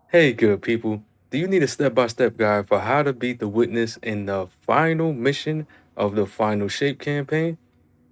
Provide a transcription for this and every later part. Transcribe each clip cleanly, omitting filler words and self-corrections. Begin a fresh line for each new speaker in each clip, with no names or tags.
Hey, good people. Do you need a step-by-step guide for how to beat the witness in the final mission of the Final Shape campaign?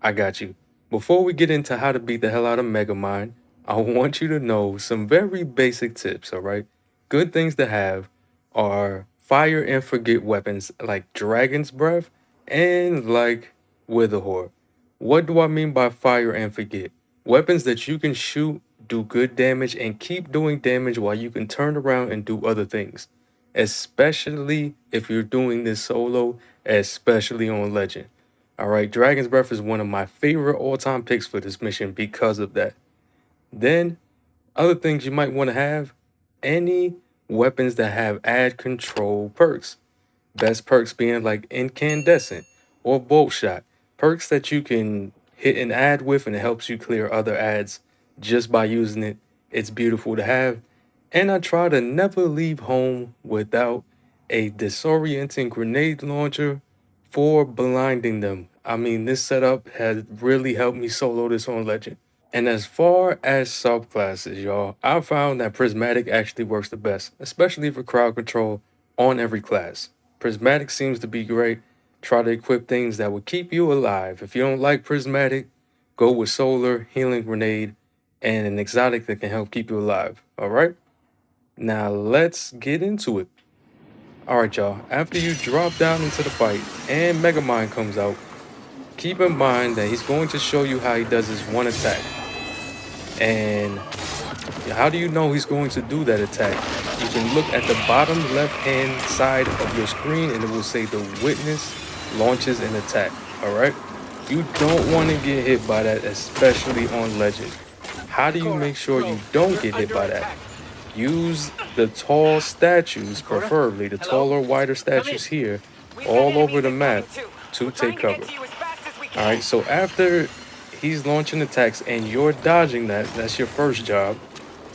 I got you. Before we get into how to beat the hell out of Megamind, I want you to know some very basic tips, all right? Good things to have are fire and forget weapons like Dragon's Breath and like Witherhoard. What do I mean by fire and forget? Weapons that you can shoot, do good damage, and keep doing damage while you can turn around and do other things. Especially if you're doing this solo, especially on Legend. All right, Dragon's Breath is one of my favorite all-time picks for this mission because of that. Then, other things you might want to have, any weapons that have add control perks. Best perks being like Incandescent or Bolt Shot. Perks that you can hit an ad with and it helps you clear other ads just by using it. It's beautiful to have. And I try to never leave home without a disorienting grenade launcher for blinding them. I mean, this setup has really helped me solo this on Legend. And as far as subclasses, y'all, I found that Prismatic actually works the best, especially for crowd control on every class. Prismatic seems to be great. Try to equip things that will keep you alive. If you don't like Prismatic, go with Solar, Healing Grenade, and an exotic that can help keep you alive. All right? Now let's get into it. All right, y'all. After you drop down into the fight and Megamind comes out, keep in mind that he's going to show you how he does his one attack. And how do you know he's going to do that attack? You can look at the bottom left-hand side of your screen and it will say the witness launches an attack, all right? You don't want to get hit by that, especially on Legend. How do you make sure you don't get hit by that? Use the tall statues, preferably the taller, wider statues here, all over the map to take cover. All right, so after he's launching attacks and you're dodging that's your first job.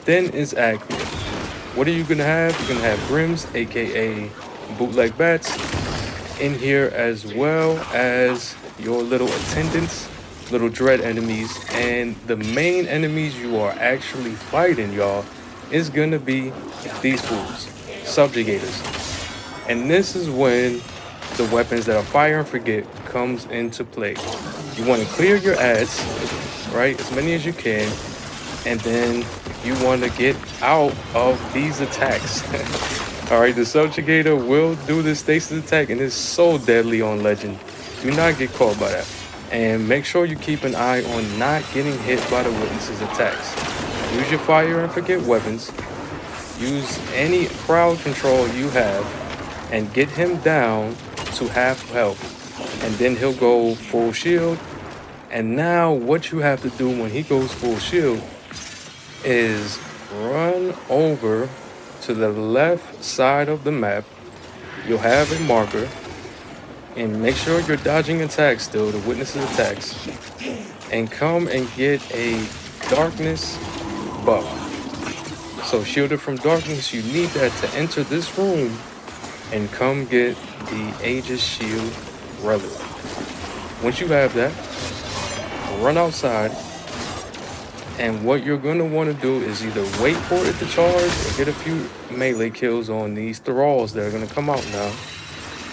Then it's accurate. What are you gonna have? You're gonna have Grims, aka bootleg bats, in here as well as your little attendants, little dread enemies, and the main enemies you are actually fighting, y'all, is gonna be these fools, subjugators. And this is when the weapons that are fire and forget comes into play. You want to clear your ads, right? As many as you can, and then you want to get out of these attacks. All right, the subjugator will do this stasis attack and it's so deadly on Legend. Do not get caught by that. And make sure you keep an eye on not getting hit by the witness's attacks. Use your fire and forget weapons. Use any crowd control you have and get him down to half health. And then he'll go full shield. And now what you have to do when he goes full shield is run over to the left side of the map. You'll have a marker and make sure you're dodging attacks still, the witnesses attacks, and come and get a darkness buff. So shielded from darkness, you need that to enter this room and come get the Aegis Shield relic. Once you have that, run outside, and what you're going to want to do is either wait for it to charge or get a few melee kills on these thralls that are going to come out now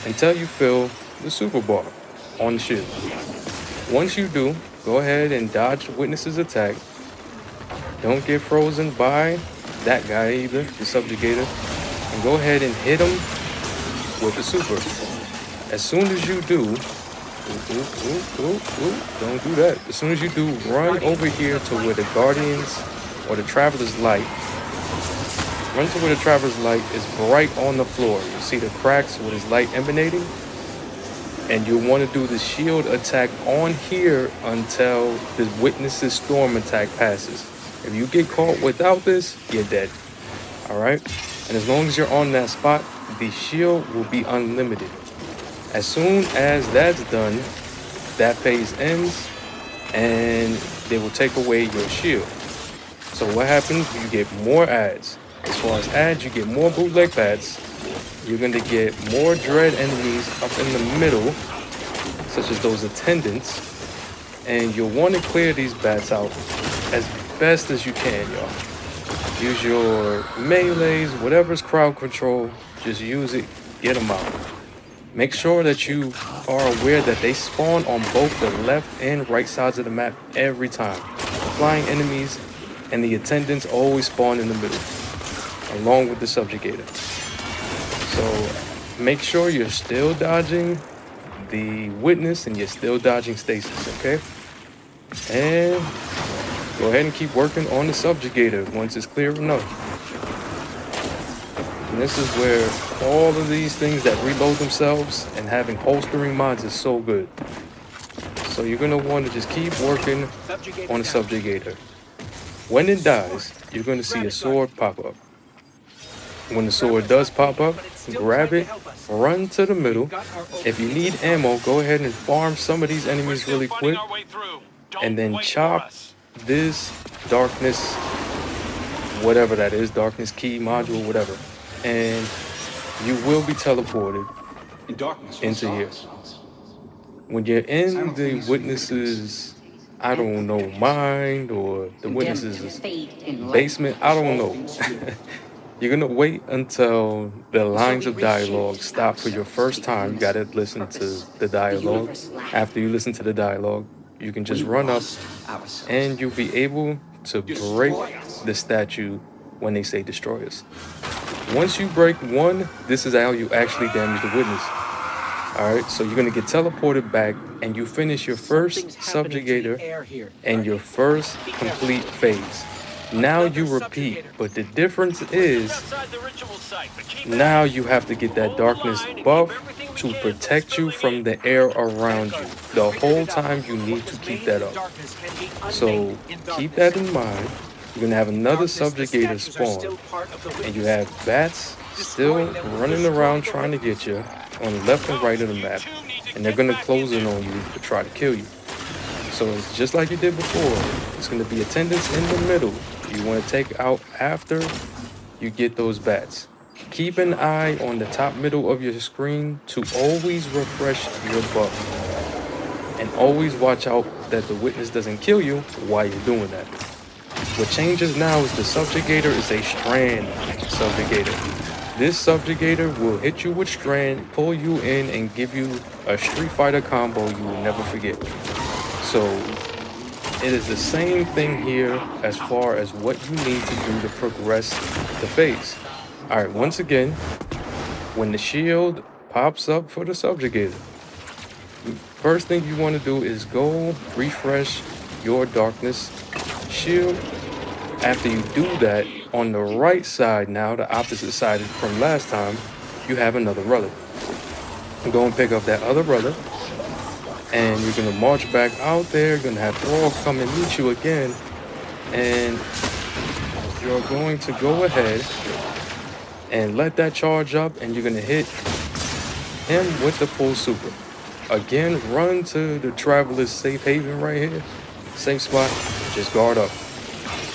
until you fill the super bar on the shield. Once you do, go ahead and dodge witness's attack. Don't get frozen by that guy either, the subjugator, and go ahead and hit him with the super. As soon as you do, don't do that. As soon as you do, run over here to where the Guardians or the Traveler's Light. Run to where the Traveler's Light is right on the floor. You see the cracks with his light emanating? And you'll want to do the shield attack on here until the Witness's storm attack passes. If you get caught without this, you're dead. Alright? And as long as you're on that spot, the shield will be unlimited. As soon as that's done, that phase ends and they will take away your shield. So what happens? You get more ads. As far as ads, you get more bootleg bats. You're going to get more dread enemies up in the middle, such as those attendants. And you'll want to clear these bats out as best as you can, y'all. Use your melees, whatever's crowd control, just use it, get them out. Make sure that you are aware that they spawn on both the left and right sides of the map every time. The flying enemies and the attendants always spawn in the middle, along with the subjugator. So make sure you're still dodging the witness and you're still dodging stasis, okay? And go ahead and keep working on the subjugator once it's clear enough. And this is where all of these things that reload themselves and having holstering mods is so good. So you're going to want to just keep working on the subjugator. When it dies, you're going to see a sword pop up. When the sword does pop up, grab it, run to the middle. If you need ammo, go ahead and farm some of these enemies really quick. And then chop this darkness, whatever that is, darkness key module, whatever. And you will be teleported into here. When you're in the witness's, I don't know, mind or the witness's basement, I don't know. You're gonna wait until the lines of dialogue stop for your first time. You gotta listen to the dialogue. After you listen to the dialogue, you can just run up and you'll be able to break the statue when they say destroy us. Once you break one, this is how you actually damage the witness. Alright, so you're gonna get teleported back and you finish your first subjugator and your first complete phase. Now you repeat, but the difference is now you have to get that darkness buff to protect you from the air around you. The whole time you need to keep that up. So keep that in mind. You're gonna have another subjugator spawn, and you have bats still running around trying to get you on the left and right of the map, and they're gonna close in on you to try to kill you. So it's just like you did before. It's gonna be attendants in the middle. You want to take out after you get those bats. Keep an eye on the top middle of your screen to always refresh your buff. And always watch out that the witness doesn't kill you while you're doing that. What changes now is the subjugator is a strand subjugator. This subjugator will hit you with strand, pull you in, and give you a Street Fighter combo you will never forget. So it is the same thing here as far as what you need to do to progress the phase. Alright, once again, when the shield pops up for the subjugator, first thing you want to do is go refresh your darkness shield. After you do that, on the right side now, the opposite side from last time, you have another relic. Go and pick up that other relic. And you're going to march back out there. You're going to have Thrall come and meet you again. And you're going to go ahead and let that charge up. And you're going to hit him with the full super. Again, run to the Traveler's safe haven right here. Safe spot. Just guard up.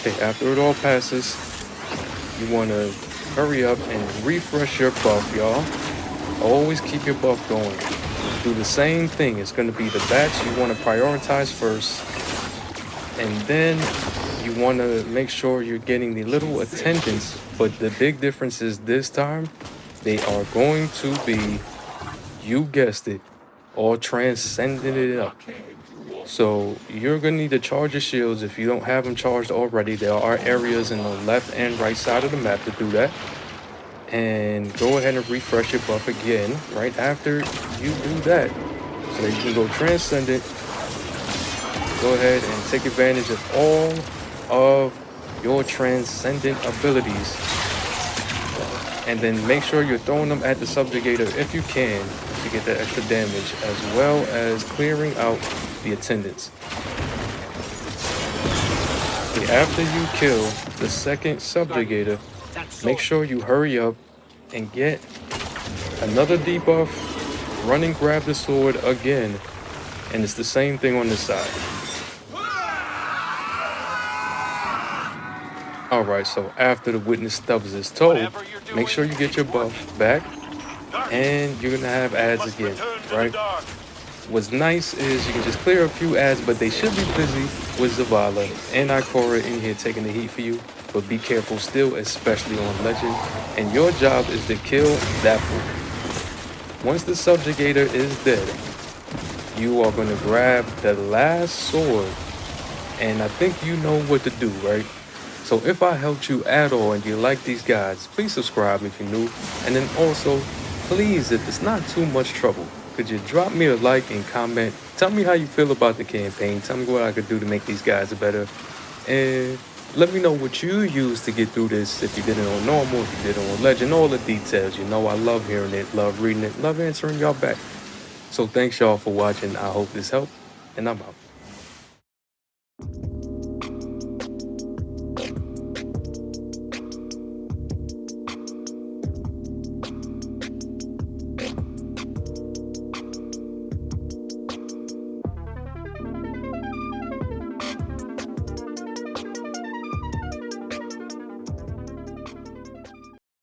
Okay, after it all passes, you want to hurry up and refresh your buff, y'all. Always keep your buff going. Do the same thing. It's going to be the bats you want to prioritize first, and then you want to make sure you're getting the little attendants. But the big difference is this time they are going to be, you guessed it, all transcending it up. So you're going to need to charge your shields if you don't have them charged already. There are areas in the left and right side of the map to do that. And go ahead and refresh your buff again right after you do that. So that you can go transcendent. Go ahead and take advantage of all of your transcendent abilities. And then make sure you're throwing them at the subjugator if you can to get that extra damage, as well as clearing out the attendants. Okay, after you kill the second subjugator, make sure you hurry up and get another debuff, run and grab the sword again, and it's the same thing on this side. Alright, so after the witness stubs his toe, make sure you get your buff back, and you're gonna have ads again, right? What's nice is you can just clear a few ads, but they should be busy with Zavala and Ikora in here taking the heat for you. but be careful still, especially on legend, and your job is to kill that fool. Once the subjugator is dead, you are going to grab the last sword, and I think you know what to do, right? So if I helped you at all and you like these guys, please subscribe if you're new, and then also, please, if it's not too much trouble, could you drop me a like and comment? Tell me how you feel about the campaign. Tell me what I could do to make these guys better. And let me know what you use to get through this. If you did it on normal, if you did it on legend, all the details. You know I love hearing it, love reading it, love answering y'all back. So thanks y'all for watching. I hope this helped, and I'm out.